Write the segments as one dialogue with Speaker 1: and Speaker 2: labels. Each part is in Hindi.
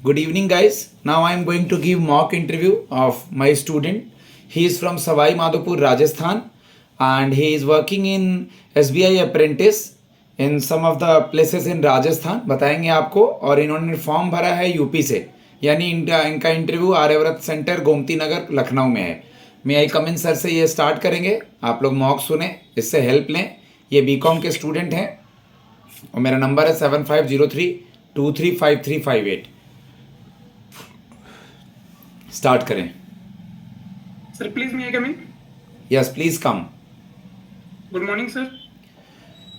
Speaker 1: Good evening, guys. Now I am going to give mock interview of my student. He is from Savai Madhopur, Rajasthan, and he is working in SBI apprentice in some of the places in Rajasthan. बताएंगे आपको. और इन्होंने फॉर्म भरा है यूपी से, यानी इनका इंटरव्यू आर्यव्रत सेंटर गोमती नगर लखनऊ में है. मैं आई कम इन सर से ये स्टार्ट करेंगे. आप लोग मॉक सुने, इससे हेल्प लें. ये बीकॉम के स्टूडेंट हैं और मेरा नंबर है 7503235358. स्टार्ट करें.
Speaker 2: Sir please may I come in.
Speaker 1: Yes, please come.
Speaker 2: Good morning sir.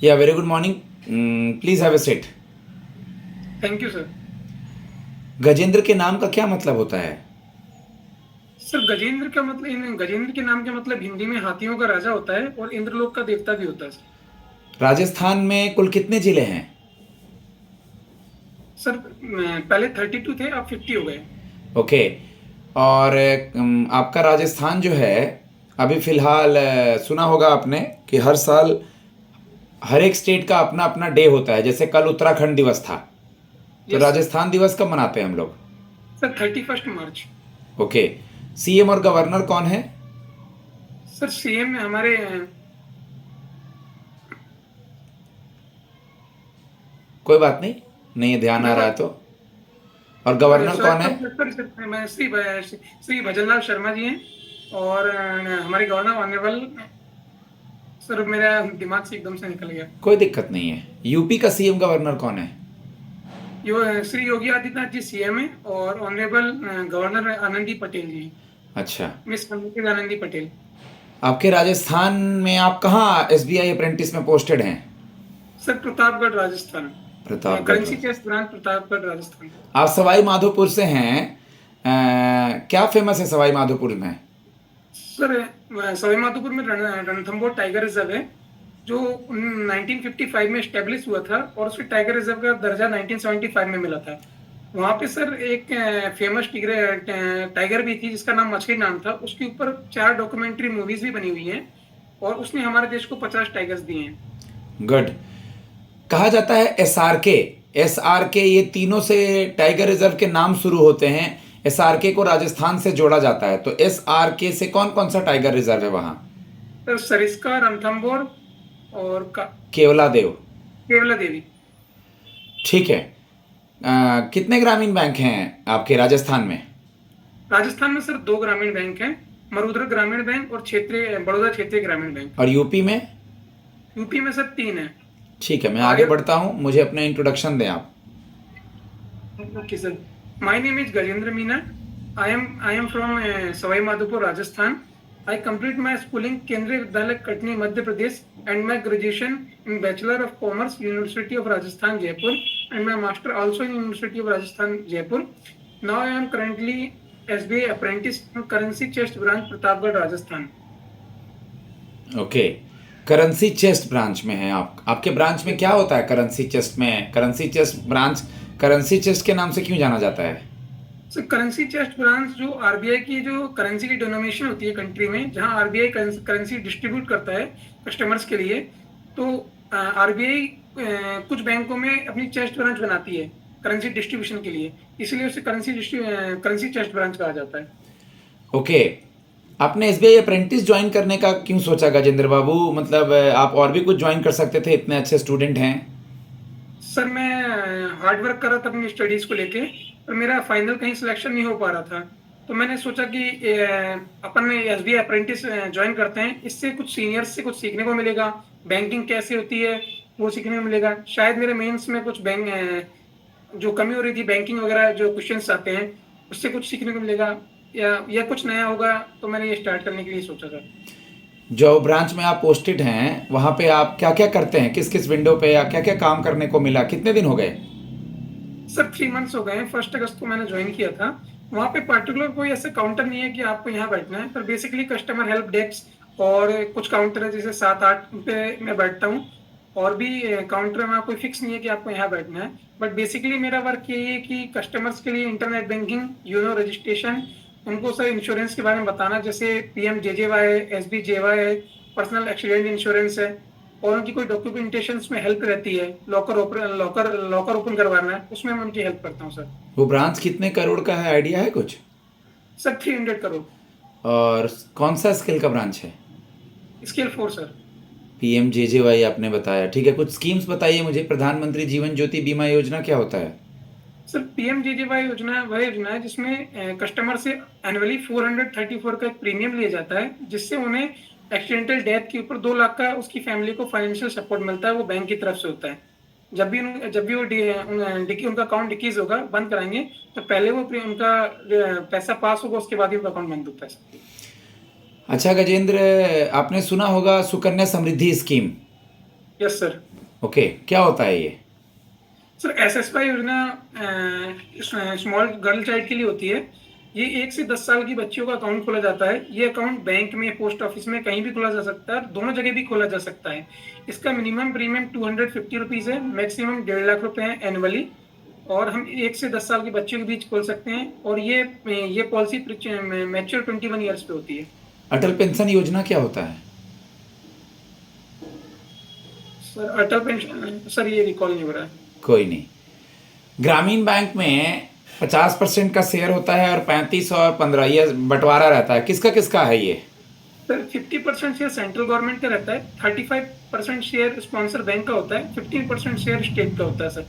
Speaker 1: Yeah very good morning. Please have a seat.
Speaker 2: Thank you sir.
Speaker 1: Gajendra के नाम का क्या मतलब होता है?
Speaker 2: सर गजेंद्र के नाम का मतलब हिंदी में हाथियों का राजा होता है और इंद्रलोक का देवता भी होता है.
Speaker 1: राजस्थान में कुल कितने जिले हैं?
Speaker 2: सर पहले 32 थे, अब 50 हो गए.
Speaker 1: ओके. और आपका राजस्थान जो है अभी फिलहाल सुना होगा आपने कि हर साल हर एक स्टेट का अपना अपना डे होता है. जैसे कल उत्तराखंड दिवस था, तो राजस्थान दिवस कब मनाते हैं हम लोग?
Speaker 2: सर 31 मार्च.
Speaker 1: ओके. सीएम और गवर्नर कौन है?
Speaker 2: सर सीएम में हमारे
Speaker 1: कोई बात नहीं, नहीं ध्यान आ रहा है तो. और गवर्नर कौन है?
Speaker 2: श्री भजनलाल शर्मा जी हैं और हमारे गवर्नर ऑनरेबल. सर मेरा दिमाग से एकदम से निकल गया.
Speaker 1: कोई दिक्कत नहीं है. यूपी का सीएम गवर्नर कौन है?
Speaker 2: श्री योगी आदित्यनाथ जी सीएम है और ऑनरेबल गवर्नर आनंदी पटेल जी.
Speaker 1: अच्छा.
Speaker 2: मिस आनंदी पटेल.
Speaker 1: आपके राजस्थान में आप कहाँ एसबीआई अप्रेंटिस में पोस्टेड हैं?
Speaker 2: Sir Pratapgarh Rajasthan.
Speaker 1: Pratapgarh.
Speaker 2: Currency chest branch Pratapgarh Rajasthan.
Speaker 1: आप सवाई माधोपुर से हैं. क्या फेमस है सवाई माधोपुर में?
Speaker 2: सर सवाई माधोपुर में रणथंबोर टाइगर रिजर्व है जो 1955 में स्टेब्लिश हुआ था और उसके टाइगर रिजर्व का दर्जा 1975 में मिला था. वहाँ पे सर एक फेमस टाइगर भी थी जिसका नाम मछली नाम था. उसके ऊपर 4 डॉक्यूमेंट्री मूवीज भी बनी हुई हैं और उसने हमारे देश को 50 टाइगर्स दिए हैं.
Speaker 1: गुड. कहा जाता है एसआरके ये तीनों से टाइगर रिजर्व के नाम शुरू होते हैं. एसआरके को राजस्थान से जोड़ा जाता है, तो एसआरके से कौन कौन सा टाइगर रिजर्व है वहाँ?
Speaker 2: सर सरिस्का, रणथंबोर और
Speaker 1: केवला
Speaker 2: देवी.
Speaker 1: ठीक है. कितने ग्रामीण बैंक हैं आपके राजस्थान में?
Speaker 2: राजस्थान में सर 2 ग्रामीण बैंक हैं, मरुद्र ग्रामीण बैंक और बड़ौदा क्षेत्रीय ग्रामीण बैंक.
Speaker 1: और यूपी में?
Speaker 2: यूपी में सर 3 है.
Speaker 1: ठीक है, मैं आगे बढ़ता हूँ. मुझे अपना इंट्रोडक्शन दें आप.
Speaker 2: Okay sir. My name is Gajendra Meena. I am from Sawai Madhopur Rajasthan. I complete my schooling केंद्रीय विद्यालय Katni Madhya Pradesh and my graduation in Bachelor of Commerce University of Rajasthan Jaipur and my master also in University of Rajasthan Jaipur. Now I am currently SBI apprentice in Currency Chest branch Pratapgarh Rajasthan.
Speaker 1: Okay. Currency chest branch में है आप. आपके ब्रांच में क्या होता है करेंसी चेस्ट में? Currency chest branch currency chest के नाम से क्यों जाना जाता है?
Speaker 2: सर करेंसी चेस्ट ब्रांच जो आरबीआई की जो करेंसी की डिनोमिनेशन होती है कंट्री में, जहां आरबीआई करेंसी डिस्ट्रीब्यूट करता है कस्टमर्स के लिए, तो आरबीआई कुछ बैंकों में अपनी चेस्ट ब्रांच बनाती है करेंसी डिस्ट्रीब्यूशन के लिए, इसलिए उसे करेंसी चेस्ट ब्रांच कहा जाता है.
Speaker 1: ओके. आपने एसबीआई अप्रेंटिस ज्वाइन करने का क्यों सोचा गजेंद्र बाबू? मतलब आप और भी कुछ ज्वाइन कर सकते थे, इतने अच्छे स्टूडेंट हैं.
Speaker 2: सर मैं हार्ड वर्क कर रहा था अपनी स्टडीज को लेके, पर मेरा फाइनल कहीं सिलेक्शन नहीं हो पा रहा था, तो मैंने सोचा कि अपन एसबीआई अप्रेंटिस ज्वाइन करते हैं. इससे कुछ सीनियर्स से कुछ सीखने को मिलेगा, बैंकिंग कैसे होती है वो सीखने को मिलेगा. शायद मेरे मेंस में कुछ जो कमी हो रही थी बैंकिंग वगैरह जो क्वेश्चंस आते हैं उससे कुछ सीखने को मिलेगा या कुछ नया होगा, तो मैंने ये स्टार्ट करने के लिए सोचा था.
Speaker 1: जो ब्रांच में आप पोस्टेड हैं वहाँ पे आप क्या क्या करते हैं? किस किस विंडो पे या क्या क्या काम करने को मिला? कितने दिन हो गए?
Speaker 2: सर 3 मंथ्स हो गए हैं. 1 अगस्त को मैंने ज्वाइन किया था. वहाँ पे पर्टिकुलर कोई ऐसा काउंटर नहीं है कि आपको यहाँ बैठना है, पर बेसिकली कस्टमर हेल्प डेस्क और कुछ काउंटर है जैसे 7-8 पे मैं बैठता हूँ, और भी काउंटर में कोई फिक्स नहीं है कि आपको यहाँ बैठना है. बट बेसिकली मेरा वर्क यही है कि कस्टमर्स के लिए इंटरनेट बैंकिंग, यूनो रजिस्ट्रेशन, उनको सर इंश्योरेंस के बारे में बताना, जैसे पीएमजेजेवाई है, एसबीजेवाई है, पर्सनल एक्सीडेंट इंश्योरेंस है, और उनकी कोई डॉक्यूमेंटेशंस में हेल्प रहती है, लॉकर ओपन करवाना है, उसमें मैं उनकी हेल्प करता हूँ सर।
Speaker 1: वो ब्रांच कितने करोड़ का है, आइडिया है कुछ?
Speaker 2: सर 300 करोड़।
Speaker 1: और कौन सा स्किल का ब्रांच है?
Speaker 2: Scale 4 sir.
Speaker 1: PMJJY आपने बताया, ठीक है। कुछ स्कीम्स बताइए मुझे। प्रधानमंत्री जीवन ज्योति बीमा योजना क्या होता है?
Speaker 2: सर पीएमजेजेवाई योजना वह योजना है जिसमें कस्टमर से एनुअली 434 का एक प्रीमियम लिया जाता है, जिससे उन्हें एक्सीडेंटल डेथ के ऊपर 2 लाख का उसकी फैमिली को फाइनेंशियल सपोर्ट मिलता है, वो बैंक की तरफ से होता है। जब भी उनका अकाउंट डिकीज होगा, बंद कराएंगे, तो पहले वो उनका पैसा पास होगा, उसके बाद ही उनका अकाउंट बंद होता है।
Speaker 1: अच्छा गजेंद्र, आपने सुना होगा Sukanya Samriddhi scheme.
Speaker 2: Yes sir.
Speaker 1: Okay, क्या होता है ये?
Speaker 2: सर एसएसवाई योजना स्मॉल गर्ल चाइल्ड के लिए होती है। ये 1 से 10 साल की बच्चियों का अकाउंट खोला जाता है। ये अकाउंट बैंक में, पोस्ट ऑफिस में, कहीं भी खोला जा सकता है, दोनों जगह भी खोला जा सकता है। इसका मिनिमम प्रीमियम 250 रुपीज़ है, मैक्सिमम 1.5 लाख रुपए है एनुअली। और हम 1 से 10 साल के बच्चों के बीच खोल सकते हैं, और ये पॉलिसी मैच्योर 21 ईयर्स पे होती है।
Speaker 1: अटल पेंशन योजना क्या होता है?
Speaker 2: सर अटल पेंशन, सर ये रिकॉल नहीं हो रहा है।
Speaker 1: कोई नहीं। ग्रामीण बैंक में 50% का शेयर होता है और 35 और 15 ये बंटवारा रहता है, किसका किसका है ये?
Speaker 2: सर 50% शेयर सेंट्रल गवर्नमेंट का रहता है, 35% शेयर स्पॉन्सर बैंक का होता है, 15% शेयर स्टेट का होता है सर।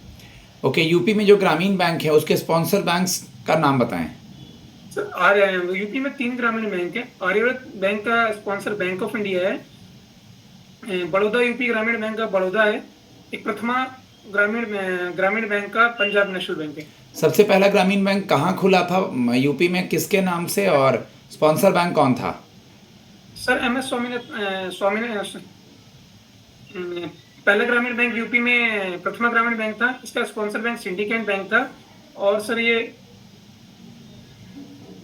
Speaker 1: ओके, यूपी में जो ग्रामीण बैंक है उसके स्पॉन्सर बैंक्स का नाम बताएं।
Speaker 2: सर यूपी में 3 ग्रामीण बैंक है। आर्यव्रत बैंक का स्पॉन्सर बैंक ऑफ इंडिया है, बड़ौदा यूपी ग्रामीण बैंक का बड़ौदा है, एक प्रथमा ग्रामीण बैंक का पंजाब नेशनल बैंक है।
Speaker 1: सबसे पहला ग्रामीण बैंक कहाँ खुला था यूपी में, किसके नाम से, और स्पॉन्सर बैंक कौन था?
Speaker 2: सर MS स्वामीनाथन पहला ग्रामीण बैंक यूपी में प्रथमा ग्रामीण बैंक था। इसका स्पॉन्सर बैंक सिंडिकेट बैंक था। और सर ये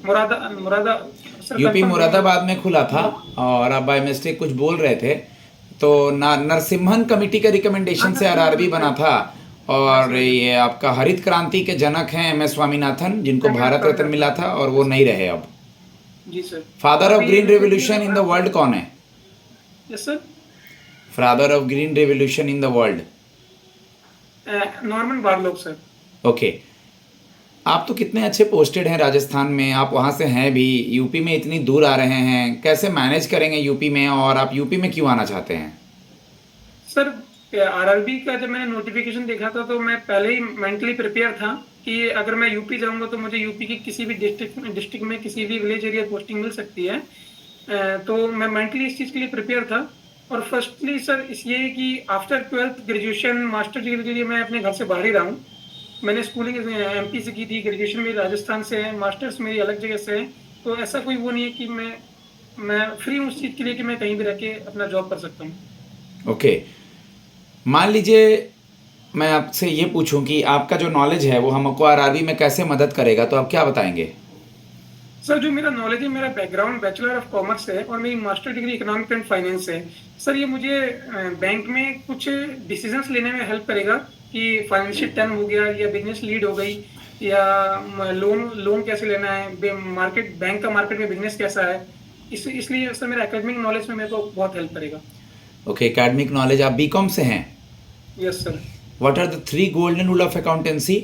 Speaker 2: मुरादा सर
Speaker 1: यूपी
Speaker 2: confirm-
Speaker 1: मुरादाबाद में खुला था। और आप बाय मिस्टेक कुछ बोल रहे थे, तो नरसिम्हन कमेटी का रिकमेंडेशन से RRB बना था। और ये आपका हरित क्रांति के जनक हैं MS स्वामीनाथन, जिनको भारत रत्न मिला था, और वो नहीं रहे अब।
Speaker 2: जी sir.
Speaker 1: Father of green revolution in the world कौन है?
Speaker 2: Yes sir.
Speaker 1: Father of green revolution in the world?
Speaker 2: Norman Borlaug sir.
Speaker 1: Okay, आप तो कितने अच्छे पोस्टेड हैं राजस्थान में, आप वहाँ से हैं भी, यूपी में इतनी दूर आ रहे हैं, कैसे मैनेज करेंगे यूपी में, और आप यूपी में क्यों आना चाहते हैं?
Speaker 2: सर RRB का जब मैंने नोटिफिकेशन देखा था, तो मैं पहले ही मेंटली प्रिपेयर था कि अगर मैं यूपी जाऊंगा तो मुझे यूपी की किसी भी डिस्ट्रिक्ट में किसी भी विलेज एरिया पोस्टिंग मिल सकती है। तो मैं मेंटली इस चीज़ के लिए प्रिपेयर था। और फर्स्टली सर इसलिए कि after 12th graduation master degree के लिए मैं अपने घर से बाहर ही रहा हूँ। मैंने स्कूलिंग MP से की थी, ग्रेजुएशन मेरी राजस्थान से है, मास्टर्स मेरी अलग जगह से है। तो ऐसा कोई वो नहीं है कि मैं फ्री हूँ उस चीज़ के लिए कि मैं कहीं भी रह के अपना जॉब कर सकता हूँ।
Speaker 1: ओके, मान लीजिए मैं आपसे ये पूछूं कि आपका जो नॉलेज है वो हमको RRB में कैसे मदद करेगा, तो आप क्या बताएंगे?
Speaker 2: सर जो मेरा नॉलेज है, मेरा बैकग्राउंड बैचलर ऑफ कॉमर्स है और मेरी master degree economic and finance है। सर ये मुझे बैंक में कुछ डिसीजंस लेने में हेल्प करेगा कि फाइनेंशियल टर्म हो गया, या बिजनेस लीड हो गई, या लोन कैसे लेना है, मार्केट बैंक का मार्केट में बिजनेस कैसा है। इसलिए सर मेरा एकेडमिक नॉलेज में मेरे को बहुत हेल्प करेगा।
Speaker 1: ओके, एकेडमिक नॉलेज, आप BCom से हैं?
Speaker 2: Yes sir.
Speaker 1: What are the 3 golden rule of accountancy?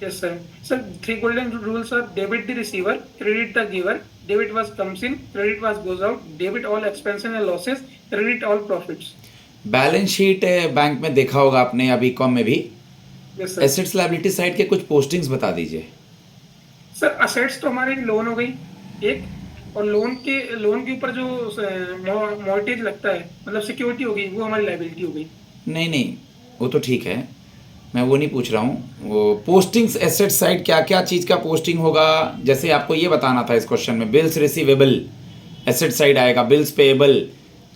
Speaker 2: Yes sir. Sir 3 golden rules are debit the receiver, credit the giver, debit what comes in, credit what goes out, debit all expenses and losses, credit all profits.
Speaker 1: Balance sheet bank में देखा होगा आपने, या BCom में भी।
Speaker 2: Yes sir.
Speaker 1: Assets liability side के कुछ पोस्टिंग्स बता दीजिए।
Speaker 2: सर असेट्स तो हमारे लोन हो गई एक, और लोन के ऊपर जो मॉर्टेज लगता है, मतलब सिक्योरिटी हो गई, वो हमारी लायबिलिटी हो गई।
Speaker 1: नहीं, वो तो ठीक है, मैं वो नहीं पूछ रहा हूँ। वो पोस्टिंग्स एसेट साइड क्या क्या चीज़ का पोस्टिंग होगा, जैसे आपको ये बताना था इस क्वेश्चन में। बिल्स रिसीवेबल एसेट साइड आएगा, बिल्स पेएबल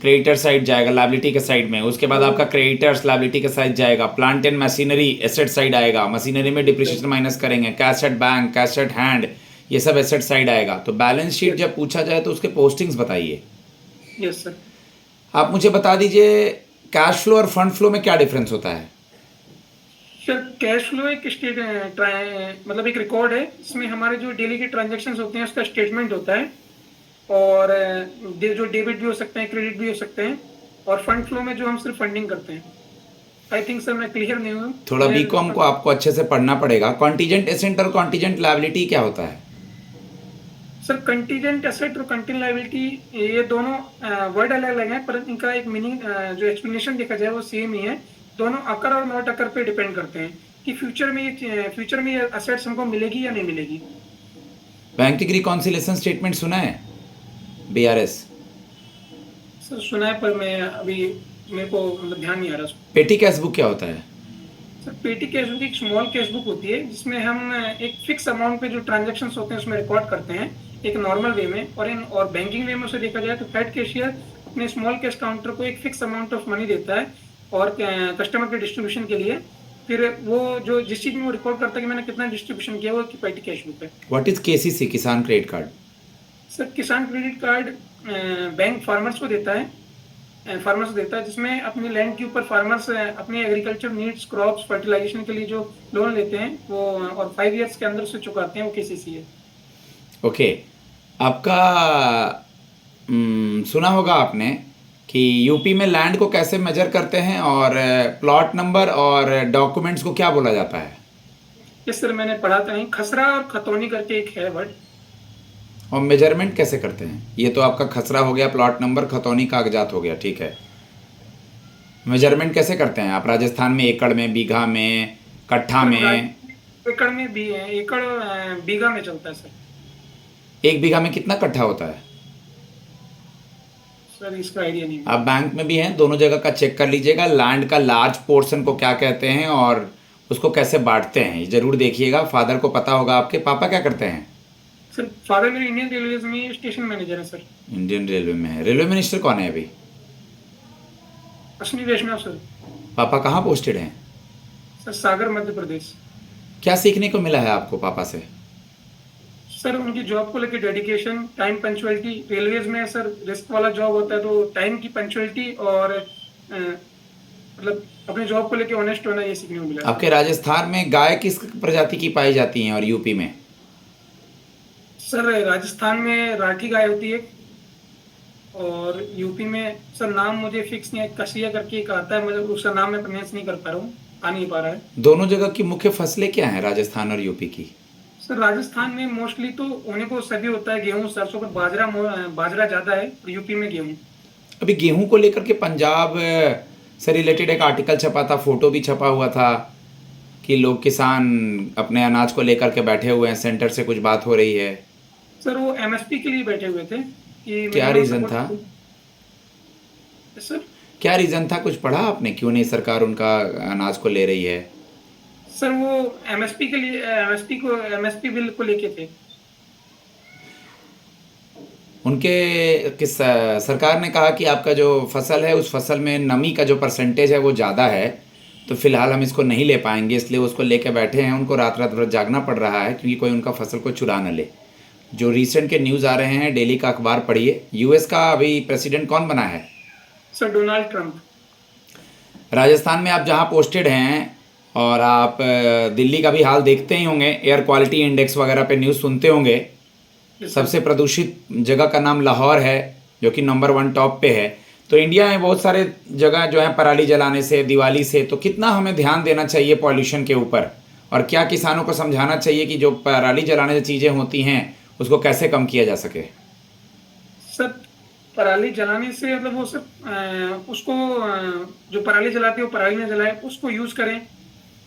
Speaker 1: क्रेडिटर साइड जाएगा लायबिलिटी के साइड में, उसके बाद आपका क्रेडिटर्स लायबिलिटी के साइड जाएगा, plant and machinery asset side आएगा, मशीनरी में डिप्रिसिएशन माइनस करेंगे, cash at bank, cash at hand, ये सब एसेट साइड आएगा। तो बैलेंस शीट जब पूछा जाए तो उसके पोस्टिंग्स बताइए।
Speaker 2: Yes sir.
Speaker 1: आप मुझे बता दीजिए कैश फ्लो और फंड फ्लो में क्या डिफरेंस होता है?
Speaker 2: सर कैश फ्लो एक मतलब एक रिकॉर्ड है, इसमें हमारे जो डेली के ट्रांजैक्शंस होते हैं उसका स्टेटमेंट होता है। और जो डेबिट भी हो सकते हैं, क्रेडिट भी हो सकते हैं। और फंड फ्लो में जो हम सिर्फ फंडिंग करते हैं। आई थिंक सर मैं क्लियर नहीं हूँ।
Speaker 1: थोड़ा बीकॉम को आपको अच्छे से पढ़ना पड़ेगा। कॉन्टीजेंट एसेट और कॉन्टीजेंट लायबिलिटी क्या होता है?
Speaker 2: सर कंटीजेंट एसेट और कंटीजेंट लायबिलिटी ये दोनों वर्ड अलग अलग हैं, पर इनका एक मीनिंग जो एक्सप्लेनेशन देखा जाए वो सेम ही है। दोनों अकर और नॉट अकर पे डिपेंड करते हैं कि फ्यूचर में ये असेट्स हमको मिलेगी या नहीं मिलेगी।
Speaker 1: बैंक की रिकॉन्सिलेशन स्टेटमेंट सुना है? बीआरएस।
Speaker 2: सर सुना है, पर मैं अभी मेरे को मतलब ध्यान नहीं आ रहा उसमें।
Speaker 1: पेटी कैश बुक क्या होता है?
Speaker 2: सर पेटी कैश बुक एक स्मॉल कैश बुक होती है जिसमें हम एक फिक्स अमाउंट पे जो ट्रांजैक्शंस होते हैं उसमें रिकॉर्ड करते हैं एक नॉर्मल वे में। और बैंकिंग वे में उसे देखा जाए तो हेड कैशियर अपने स्मॉल कैश काउंटर को एक फिक्स अमाउंट ऑफ मनी देता है और कस्टमर के डिस्ट्रीब्यूशन के लिए। फिर वो जो जिस चीज में वो रिकॉर्ड करता है कि मैंने कितना डिस्ट्रीब्यूशन किया वो पेटी कैश बुक है।
Speaker 1: व्हाट इज केसीसी, किसान क्रेडिट कार्ड?
Speaker 2: सर किसान क्रेडिट कार्ड बैंक फार्मर्स को देता है, जिसमें अपनी लैंड के ऊपर फार्मर्स अपने एग्रीकल्चर नीड्स क्रॉप्स फर्टिलाइजेशन के लिए जो लोन लेते हैं वो और 5 इयर्स के अंदर से चुकाते हैं, वो केसीसी है।
Speaker 1: ओके। आपका सुना होगा आपने कि यूपी में लैंड को कैसे मेजर करते हैं और प्लॉट नंबर और डॉक्यूमेंट्स को क्या बोला जाता है?
Speaker 2: यस सर, मैंने पढ़ा था। नहीं, खसरा और खतौनी करके एक है वर्ड।
Speaker 1: और मेजरमेंट कैसे करते हैं? ये तो आपका खसरा हो गया, प्लॉट नंबर, खतौनी कागजात हो गया, ठीक है। मेजरमेंट कैसे करते हैं आप? राजस्थान में एकड़ में, बीघा में, कट्ठा में?
Speaker 2: एकड़ में भी है, एकड़ बीघा में चलता है सर।
Speaker 1: एक बीघा में कितना कट्ठा होता है?
Speaker 2: सर इसका आइडिया नहीं।
Speaker 1: आप बैंक में भी हैं, दोनों जगह का चेक कर लीजिएगा। लैंड का लार्ज पोर्शन को क्या कहते हैं और उसको कैसे बांटते हैं, ये जरूर देखिएगा। फादर को पता होगा आपके। पापा क्या करते हैं?
Speaker 2: सर फादर मेरे इंडियन रेलवेज में स्टेशन मैनेजर है सर।
Speaker 1: इंडियन रेलवे में है। रेलवे मिनिस्टर कौन है अभी?
Speaker 2: अश्विनी वैष्णव सर।
Speaker 1: पापा कहाँ पोस्टेड हैं?
Speaker 2: सर सागर मध्य प्रदेश।
Speaker 1: क्या सीखने को मिला है आपको पापा से?
Speaker 2: सर उनकी जॉब को लेकर डेडिकेशन, टाइम पंचुअलिटी। रेलवेज में सर रिस्क वाला जॉब होता है तो टाइम की पंचुअलिटी और मतलब अपने जॉब को लेकर ऑनेस्ट होना, ये सीखने को मिला।
Speaker 1: आपके राजस्थान में गाय किस प्रजाति की पाई जाती हैं और यूपी में?
Speaker 2: सर राजस्थान में राठी गाय होती है और यूपी में सर नाम मुझे फिक्स नहीं है, कसिया करके एक आता है, मतलब उसका नाम मैं प्रोनाउंस नहीं कर पा रहा हूँ, आ नहीं पा रहा है।
Speaker 1: दोनों जगह की मुख्य फसलें क्या हैं, राजस्थान और यूपी की?
Speaker 2: सर राजस्थान में मोस्टली तो होने को सभी होता है, गेहूं सरसों पर बाजरा ज्यादा है और यूपी में गेहूं।
Speaker 1: अभी गेहूं को लेकर के पंजाब से रिलेटेड एक आर्टिकल छपा था, फोटो भी छपा हुआ था कि लोग किसान अपने अनाज को लेकर के बैठे हुए हैं, सेंटर से कुछ बात हो रही है।
Speaker 2: सर वो एमएसपी के लिए बैठे हुए थे कि
Speaker 1: क्या रीजन था?
Speaker 2: सर
Speaker 1: क्या रीजन था, कुछ पढ़ा आपने? क्यों नहीं सरकार उनका अनाज को ले रही है?
Speaker 2: सर वो एमएसपी के लिए एमएसपी बिल को लेके थे
Speaker 1: उनके। किस सरकार ने कहा कि आपका जो फसल है उस फसल में नमी का जो परसेंटेज है वो ज़्यादा है, तो फिलहाल हम इसको नहीं ले पाएंगे, इसलिए उसको लेके बैठे हैं। उनको रात रात भर जागना पड़ रहा है क्योंकि कोई उनका फसल को चुरा न ले। जो रिसेंट के न्यूज़ आ रहे हैं, डेली का अखबार पढ़िए। यूएस का अभी प्रेसिडेंट कौन बना है?
Speaker 2: Sir Donald Trump.
Speaker 1: राजस्थान में आप जहाँ पोस्टेड हैं और आप दिल्ली का भी हाल देखते ही होंगे, एयर क्वालिटी इंडेक्स वगैरह पे न्यूज़ सुनते होंगे। सबसे प्रदूषित जगह का नाम लाहौर है जो कि नंबर 1 टॉप पे है। तो इंडिया में बहुत सारे जगह जो है पराली जलाने से, दिवाली से, तो कितना हमें ध्यान देना चाहिए पॉल्यूशन के ऊपर, और क्या किसानों को समझाना चाहिए कि जो पराली जलाने से चीज़ें होती हैं उसको कैसे कम किया जा सके?
Speaker 2: सर पराली जलाने से मतलब वो सिर्फ उसको जो पराली जलाते हैं वो पराली में जलाए, उसको यूज करें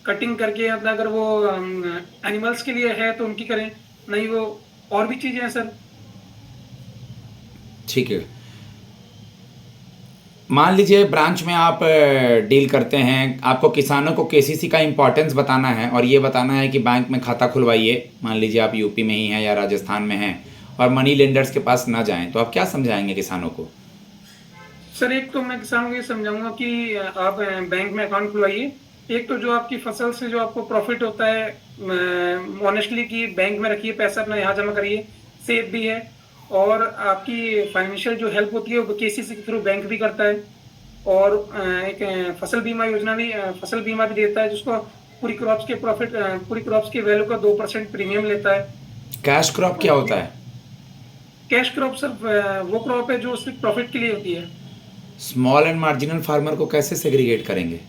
Speaker 2: कटिंग करके, मतलब अगर वो एनिमल्स के लिए है तो उनकी करें, नहीं वो और भी चीजें हैं सर।
Speaker 1: ठीक है। मान लीजिए ब्रांच में आप डील करते हैं, आपको किसानों को केसीसी का इम्पोर्टेंस बताना है और ये बताना है कि बैंक में खाता खुलवाइए। मान लीजिए आप यूपी में ही हैं या राजस्थान में हैं और मनी लेंडर्स के पास ना जाएं, तो आप क्या समझाएंगे किसानों को?
Speaker 2: सर एक तो मैं किसानों को ये समझाऊंगा कि आप बैंक में अकाउंट खुलवाइए। एक तो जो आपकी फसल से जो आपको प्रॉफिट होता है ऑनेस्टली कि बैंक में रखिए, पैसा अपना यहाँ जमा करिए, सेफ भी है। और आपकी फाइनेंशियल जो हेल्प होती है वो केसीसी के थ्रू बैंक भी करता है। और एक फसल बीमा योजना भी फसल बीमा भी देता है जिसको पूरी क्रॉप्स के वैल्यू का 2% प्रीमियम लेता है।
Speaker 1: कैश क्रॉप क्या होता है?
Speaker 2: कैश क्रॉप सर वो क्रॉप है जो सिर्फ प्रॉफिट के लिए होती है।
Speaker 1: स्मॉल एंड मार्जिनल फार्मर को कैसे सेग्रीगेट करेंगे?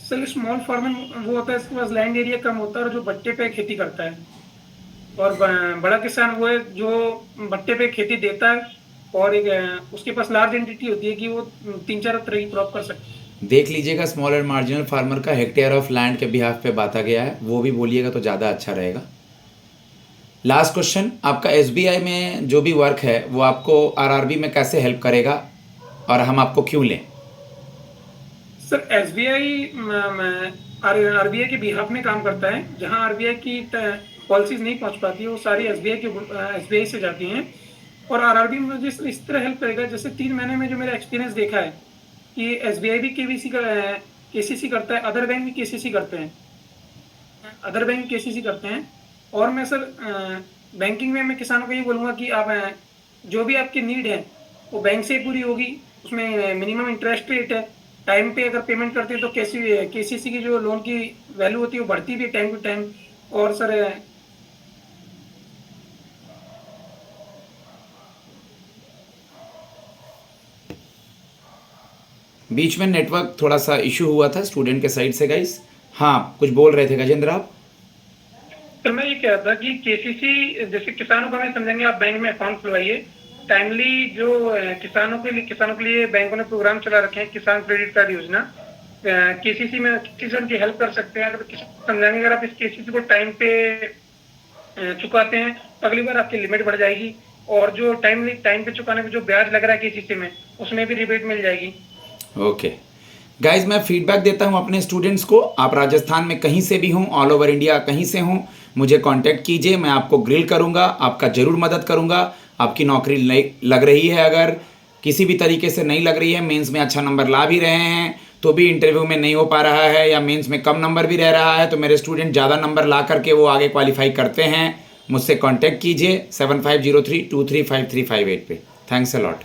Speaker 2: सर स्मॉल फार्मर वो होता है इसके पास लैंड एरिया कम होता है और जो भट्टे पे खेती करता है, और बड़ा किसान वो है जो भट्टे पे खेती देता है और एक उसके पास लार्ज एंटिटी होती है कि वो 3-4 तरह की क्रॉप कर सकता है।
Speaker 1: देख लीजिएगा, स्मॉल एंड मार्जिनल फार्मर का हेक्टेयर ऑफ लैंड के बिहाफ पे बांटा गया है, वो भी बोलिएगा तो ज़्यादा अच्छा रहेगा। लास्ट क्वेश्चन, आपका एसबीआई में जो भी वर्क है वो आपको आरआरबी में कैसे हेल्प करेगा और हम आपको क्यों लें?
Speaker 2: सर एसबीआई आरबीआई के बिहाफ में काम करता है, जहां आरबीआई की पॉलिसीज नहीं पहुंच पाती है वो सारी एसबीआई से जाती हैं, और आरआरबी में मुझे इस तरह हेल्प करेगा। जैसे 3 महीने में जो मेरा एक्सपीरियंस देखा है कि एसबीआई भी केसीसी करता है, अदर बैंक भी केसीसी करते हैं। और मैं सर बैंकिंग में मैं किसानों को ये बोलूँगा कि आप जो भी आपकी नीड है वो बैंक से ही पूरी होगी, उसमें मिनिमम इंटरेस्ट रेट है, टाइम पे अगर पेमेंट करते हैं तो केसीसी की जो लोन की वैल्यू होती है वो बढ़ती भी है टाइम टू टाइम। और सर
Speaker 1: बीच में नेटवर्क थोड़ा सा इशू हुआ था स्टूडेंट के साइड से गाइस। हाँ, कुछ बोल रहे थे गजेंद्र आप?
Speaker 2: सर मैं ये कह रहा था कि केसीसी जैसे किसानों को हमें समझेंगे, आप बैंक में अकाउंट खुलवाइए टाइमली। जो किसानों के लिए बैंकों ने प्रोग्राम चला रखे हैं, किसान क्रेडिट कार्ड योजना, केसीसी में किसान की हेल्प कर सकते हैं। अगर समझाएंगे, अगर आप इस केसीसी को टाइम पे चुकाते हैं तो अगली बार आपकी लिमिट बढ़ जाएगी, और जो टाइम पे चुकाने में जो ब्याज लग रहा है केसीसी में उसमें भी रिबेट मिल जाएगी।
Speaker 1: ओके गाइज, मैं फीडबैक देता हूँ अपने स्टूडेंट्स को। आप राजस्थान में कहीं से भी हों, ऑल ओवर इंडिया कहीं से हों, मुझे कांटेक्ट कीजिए, मैं आपको ग्रिल करूँगा, आपका ज़रूर मदद करूँगा। आपकी नौकरी लग रही है, अगर किसी भी तरीके से नहीं लग रही है, मेंस में अच्छा नंबर ला भी रहे हैं तो भी इंटरव्यू में नहीं हो पा रहा है, या मेंस में कम नंबर भी रह रहा है, तो मेरे स्टूडेंट ज़्यादा नंबर ला करके वो आगे क्वालिफाई करते हैं, मुझसे कांटेक्ट कीजिए 7503235358 पे। Thanks a lot.